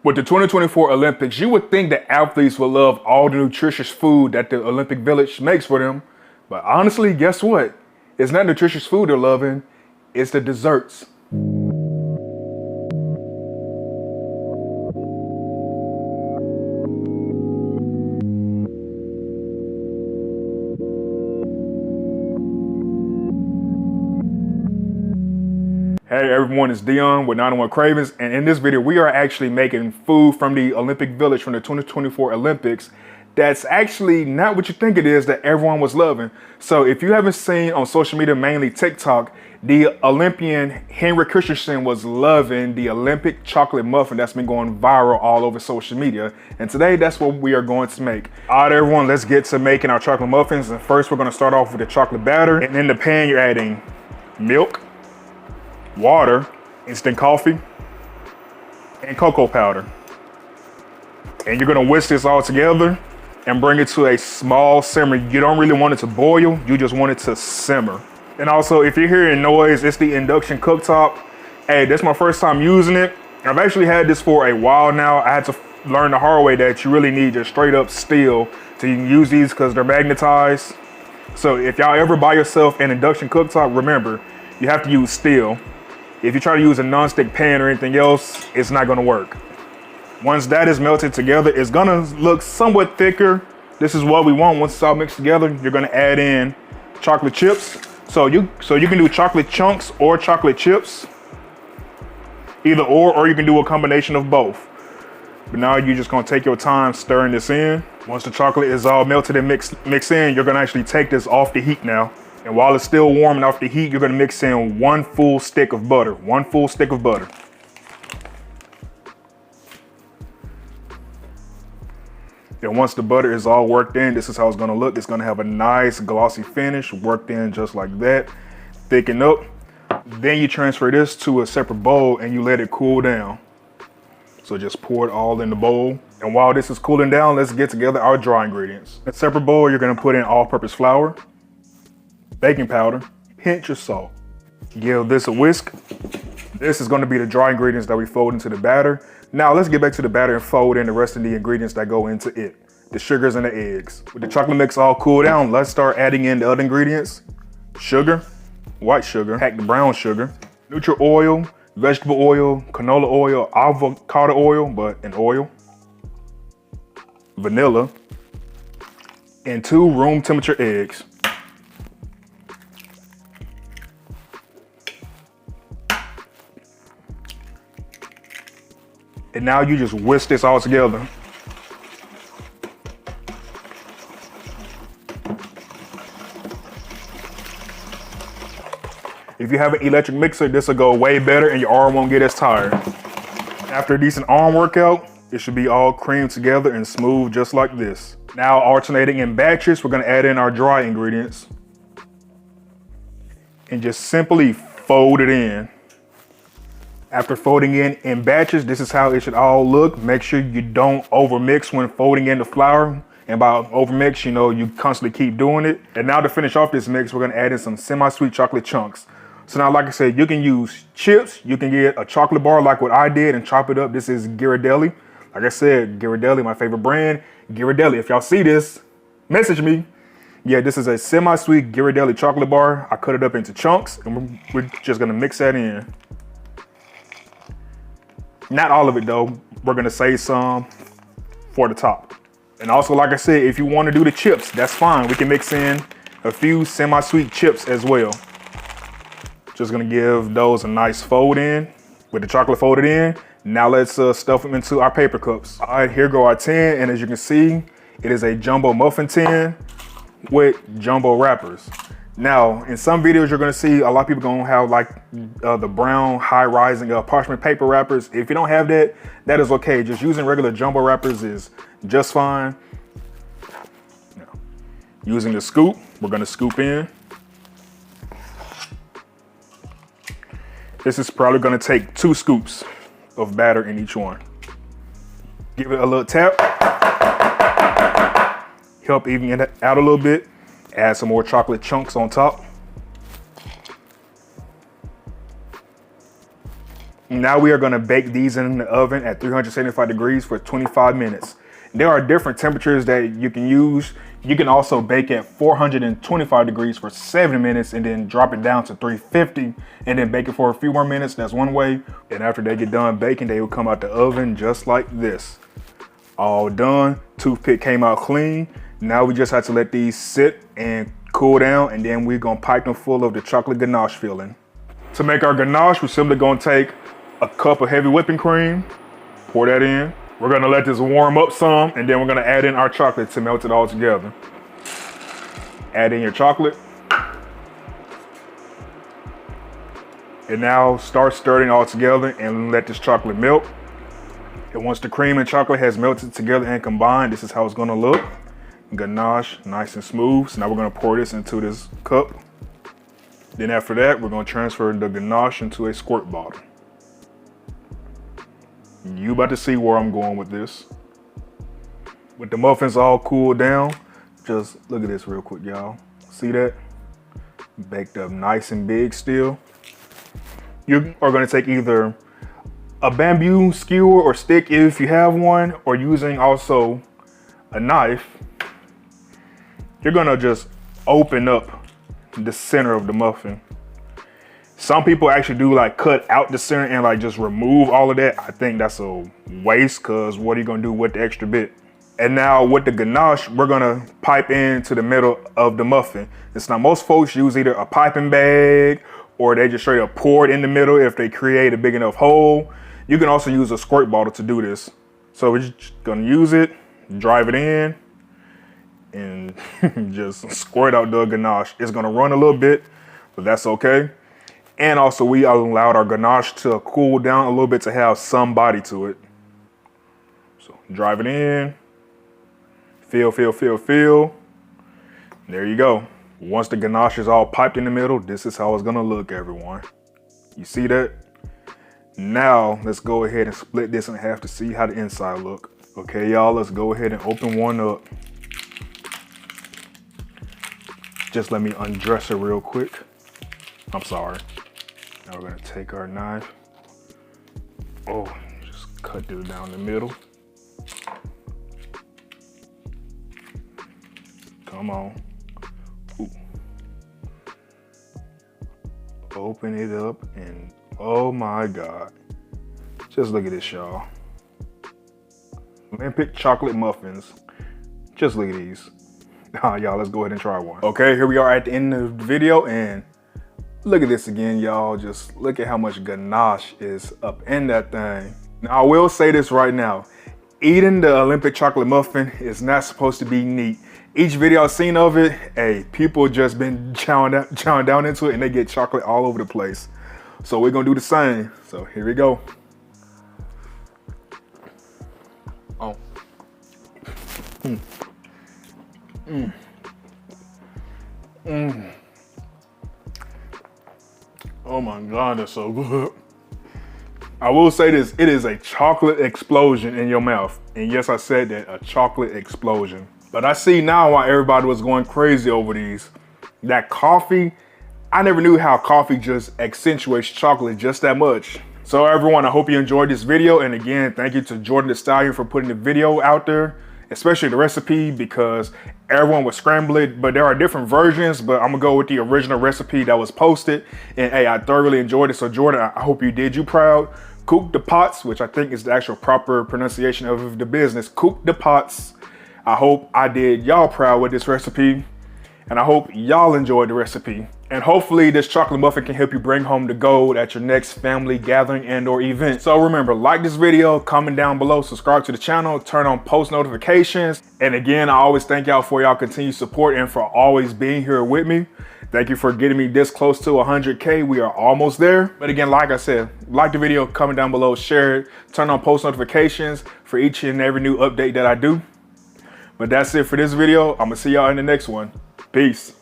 With the 2024 Olympics, you would think that athletes would love all the nutritious food that the Olympic Village makes for them. But honestly, guess what? It's not nutritious food they're loving, it's the desserts. Hey everyone, it's Dion with 901 Cravings, and in this video we are actually making food from the Olympic Village from the 2024 Olympics that's actually not what you think it is that everyone was loving. So if you haven't seen on social media, mainly TikTok, the Olympian Henry Christensen was loving the Olympic chocolate muffin that's been going viral all over social media. And today that's what we are going to make. All right everyone, let's get to making our chocolate muffins. And first we're going to start off with the chocolate batter. And in the pan you're adding milk, water, instant coffee, and cocoa powder. And you're gonna whisk this all together and bring it to a small simmer. You don't really want it to boil, you just want it to simmer. And also, if you're hearing noise, it's the induction cooktop. Hey, this is my first time using it. I've actually had this for a while now. I had to learn the hard way that you really need just straight up steel to use these because they're magnetized. So if y'all ever buy yourself an induction cooktop, remember, you have to use steel. If you try to use a non-stick pan or anything else, it's not gonna work. Once that is melted together, it's gonna look somewhat thicker. This is what we want. Once it's all mixed together, you're gonna add in chocolate chips. So you can do chocolate chunks or chocolate chips, either or you can do a combination of both. But now you're just gonna take your time stirring this in. Once the chocolate is all melted and mixed in, you're gonna actually take this off the heat now. And while it's still warm and off the heat, you're gonna mix in 1 full stick of butter. 1 full stick of butter. And once the butter is all worked in, this is how it's gonna look. It's gonna have a nice glossy finish, worked in just like that. Thicken up. Then you transfer this to a separate bowl and you let it cool down. So just pour it all in the bowl. And while this is cooling down, let's get together our dry ingredients. In a separate bowl, you're gonna put in all-purpose flour, baking powder, pinch of salt. Give this a whisk. This is going to be the dry ingredients that we fold into the batter. Now let's get back to the batter and fold in the rest of the ingredients that go into it. The sugars and the eggs. With the chocolate mix all cooled down, let's start adding in the other ingredients. Sugar, white sugar, packed brown sugar, neutral oil, vegetable oil, canola oil, avocado oil, but an oil, vanilla, and 2 room temperature eggs. And now you just whisk this all together. If you have an electric mixer, this will go way better and your arm won't get as tired. After a decent arm workout, it should be all creamed together and smooth just like this. Now alternating in batches, we're gonna add in our dry ingredients and just simply fold it in. After folding in batches, this is how it should all look. Make sure you don't overmix when folding in the flour. And by overmix, you know, you constantly keep doing it. And now to finish off this mix, we're gonna add in some semi-sweet chocolate chunks. So now, like I said, you can use chips. You can get a chocolate bar like what I did and chop it up. This is Ghirardelli. Like I said, Ghirardelli, my favorite brand. Ghirardelli, if y'all see this, message me. Yeah, this is a semi-sweet Ghirardelli chocolate bar. I cut it up into chunks and we're just gonna mix that in. Not all of it though, we're gonna save some for the top. And also, like I said, if you wanna do the chips, that's fine. We can mix in a few semi-sweet chips as well. Just gonna give those a nice fold in with the chocolate folded in. Now let's stuff them into our paper cups. All right, here go our tin. And as you can see, it is a jumbo muffin tin with jumbo wrappers. Now, in some videos, you're gonna see a lot of people gonna have like the brown high-rising parchment paper wrappers. If you don't have that, that is okay. Just using regular jumbo wrappers is just fine. Now, using the scoop, we're gonna scoop in. This is probably gonna take 2 scoops of batter in each one. Give it a little tap. Help even it out a little bit. Add some more chocolate chunks on top. And now we are gonna bake these in the oven at 375 degrees for 25 minutes. There are different temperatures that you can use. You can also bake at 425 degrees for 70 minutes and then drop it down to 350 and then bake it for a few more minutes. That's one way. And after they get done baking, they will come out the oven just like this. All done. Toothpick came out clean. Now we just have to let these sit and cool down, and then we're gonna pipe them full of the chocolate ganache filling. To make our ganache, we're simply gonna take a cup of heavy whipping cream, pour that in. We're gonna let this warm up some, and then we're gonna add in our chocolate to melt it all together. Add in your chocolate. And now start stirring all together and let this chocolate melt. And once the cream and chocolate has melted together and combined, this is how it's gonna look. Ganache, nice and smooth. So now we're gonna pour this into this cup. Then after that, we're gonna transfer the ganache into a squirt bottle. You about to see where I'm going with this. With the muffins all cooled down, just look at this real quick, y'all. See that? Baked up nice and big still. You are gonna take either a bamboo skewer or stick if you have one, or using also a knife. You're gonna just open up the center of the muffin. Some people actually do like cut out the center and like just remove all of that. I think that's a waste, because what are you gonna do with the extra bit? And now with the ganache, we're gonna pipe into the middle of the muffin. It's now most folks use either a piping bag or they just straight up pour it in the middle if they create a big enough hole. You can also use a squirt bottle to do this. So we're just gonna use it, drive it in, and just squirt out the ganache. It's gonna run a little bit, but that's okay. And also we allowed our ganache to cool down a little bit to have some body to it. So drive it in, fill. There you go. Once the ganache is all piped in the middle, this is how it's gonna look, everyone. You see that? Now let's go ahead and split this in half to see how the inside look. Okay, y'all, let's go ahead and open one up. Just let me undress it real quick. I'm sorry. Now we're gonna take our knife. Oh, just cut this down the middle. Come on. Ooh. Open it up and oh my God. Just look at this, y'all. Olympic chocolate muffins. Just look at these. Y'all, let's go ahead and try one. Okay, here we are at the end of the video, and look at this again, y'all. Just look at how much ganache is up in that thing. Now, I will say this right now. Eating the Olympic chocolate muffin is not supposed to be neat. Each video I've seen of it, hey, people just been chowing down into it and they get chocolate all over the place. So we're gonna do the same. So here we go. Oh. Oh my God, that's so good. I will say this, it is a chocolate explosion in your mouth. And yes, I said that, a chocolate explosion. But I see now why everybody was going crazy over these. That coffee, I never knew how coffee just accentuates chocolate just that much. So everyone, I hope you enjoyed this video. And again, thank you to Jordan the Stallion for putting the video out there, especially the recipe, because everyone would scramble it, but there are different versions, but I'm gonna go with the original recipe that was posted. And hey, I thoroughly enjoyed it. So Jordan, I hope you did you proud. Cook the pots, which I think is the actual proper pronunciation of the business. Cook the pots. I hope I did y'all proud with this recipe, and I hope y'all enjoyed the recipe. And hopefully this chocolate muffin can help you bring home the gold at your next family gathering and or event. So remember, like this video, comment down below, subscribe to the channel, turn on post notifications. And again, I always thank y'all for y'all continued support and for always being here with me. Thank you for getting me this close to 100K. We are almost there. But again, like I said, like the video, comment down below, share it, turn on post notifications for each and every new update that I do. But that's it for this video. I'm gonna see y'all in the next one. Peace.